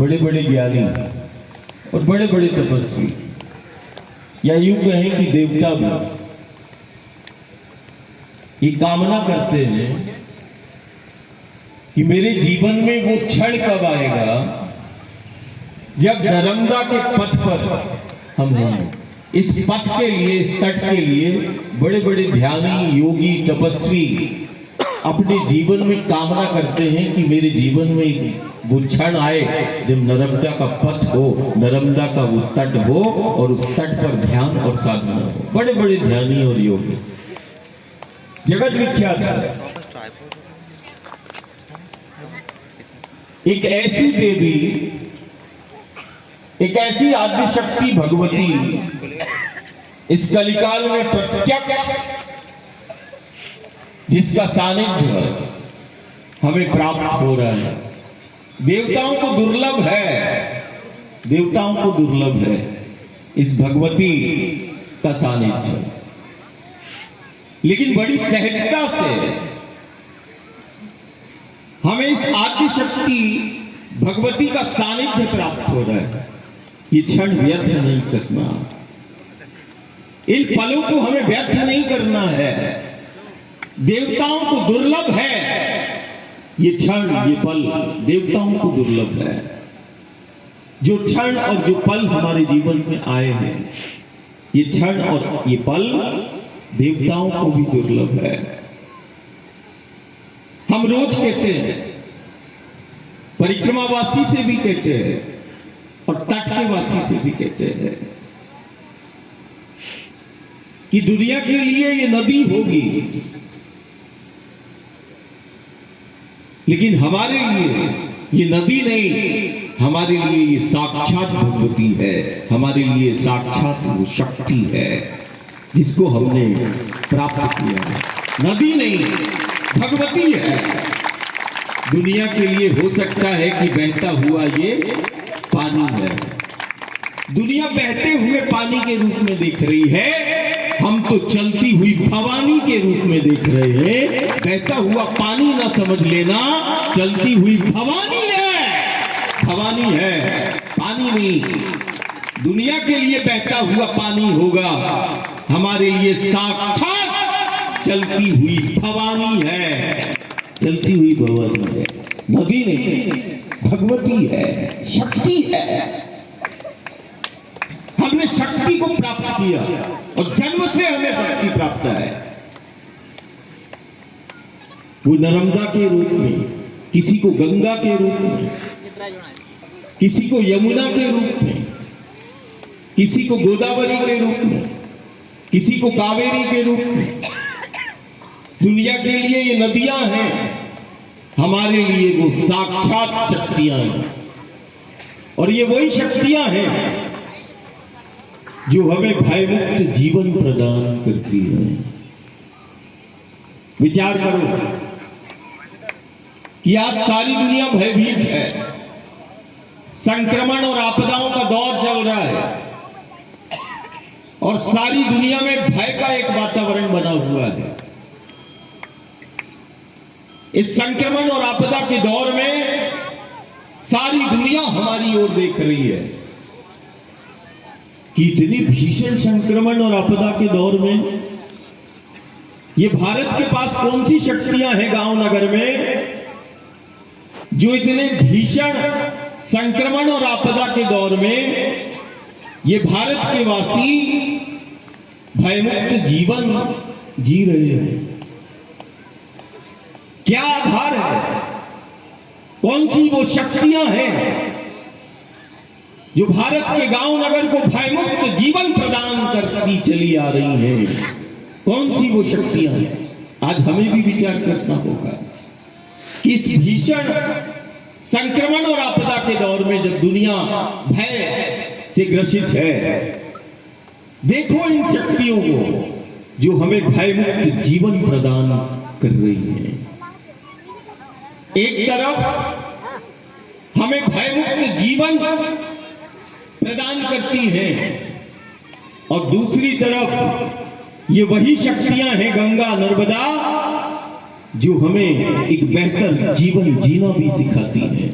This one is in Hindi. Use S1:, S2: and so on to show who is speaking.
S1: बड़े बड़े ज्ञानी और बड़े बड़े तपस्वी, या यूं कहें कि देवता भी ये कामना करते हैं कि मेरे जीवन में वो क्षण कब आएगा जब नर्मदा के पथ पर हम होंगे। इस पथ के लिए, इस तट के लिए बड़े बड़े ध्यानी, योगी, तपस्वी अपने जीवन में कामना करते हैं कि मेरे जीवन में वो क्षण आए जब नर्मदा का पथ हो, नर्मदा का वो तट हो और उस तट पर ध्यान और साधना हो। बड़े बड़े ध्यानी और योगी, जगत विख्यात है। एक ऐसी देवी, एक ऐसी आद्य शक्ति भगवती इस कलिकाल में प्रत्यक्ष, जिसका सानिध्य हमें प्राप्त हो रहा है। देवताओं को दुर्लभ है, देवताओं को दुर्लभ है इस भगवती का सानिध्य, लेकिन बड़ी सहजता से हमें इस आद्य शक्ति भगवती का सानिध्य प्राप्त हो रहा है। ये क्षण व्यर्थ नहीं करना, इन पलों को हमें व्यर्थ नहीं करना है। देवताओं को दुर्लभ है ये क्षण, ये पल देवताओं को दुर्लभ है। जो क्षण और जो पल हमारे जीवन में आए हैं, ये क्षण और ये पल देवताओं को भी दुर्लभ है। हम रोज कहते हैं, परिक्रमावासी से भी कहते हैं और तट के वासी से भी कहते हैं कि दुनिया के लिए ये नदी होगी, लेकिन हमारे लिए ये नदी नहीं, हमारे लिए ये साक्षात भगवती है, हमारे लिए साक्षात वो शक्ति है जिसको हमने प्राप्त किया है। नदी नहीं, भगवती है। दुनिया के लिए हो सकता है कि बहता हुआ ये पानी है, दुनिया बहते हुए पानी के रूप में देख रही है, हम तो चलती हुई भवानी के रूप में देख रहे हैं। बहता हुआ पानी ना समझ लेना, चलती हुई भवानी है, भवानी है, पानी नहीं। दुनिया के लिए बहता हुआ पानी होगा, हमारे लिए साक्षात चलती हुई भवानी है, चलती हुई भवानी है, नदी नहीं, भगवती है, शक्ति है। हमने शक्ति को प्राप्त किया और जन्म से हमें शक्ति प्राप्त है। वो नर्मदा के रूप में, किसी को गंगा के रूप में, किसी को यमुना के रूप में, किसी को गोदावरी के रूप में, किसी को कावेरी के रूप में। दुनिया के लिए ये नदियां हैं, हमारे लिए वो साक्षात शक्तियां हैं। और ये वही शक्तियां हैं जो हमें भयमुक्त जीवन प्रदान करती हैं। विचार करो कि आज सारी दुनिया भयभीत है, संक्रमण और आपदाओं का दौर चल रहा है और सारी दुनिया में भय का एक वातावरण बना हुआ है। इस संक्रमण और आपदा के दौर में सारी दुनिया हमारी ओर देख रही है कि इतनी भीषण संक्रमण और आपदा के दौर में ये भारत के पास कौन सी शक्तियां हैं गांव नगर में जो इतने भीषण संक्रमण और आपदा के दौर में ये भारत के वासी भयमुक्त जीवन जी रहे हैं। क्या आधार है, कौन सी वो शक्तियां हैं जो भारत के गांव नगर को भयमुक्त जीवन प्रदान करती चली आ रही हैं? कौन सी वो शक्तियां हैं? आज हमें भी विचार करना होगा कि इस भीषण संक्रमण और आपदा के दौर में जब दुनिया भय से ग्रसित है, देखो इन शक्तियों को जो हमें भयमुक्त जीवन प्रदान कर रही है। एक तरफ हमें भयमुक्त जीवन प्रदान करती है और दूसरी तरफ ये वही शक्तियां हैं गंगा नर्मदा जो हमें एक बेहतर जीवन जीना भी सिखाती हैं।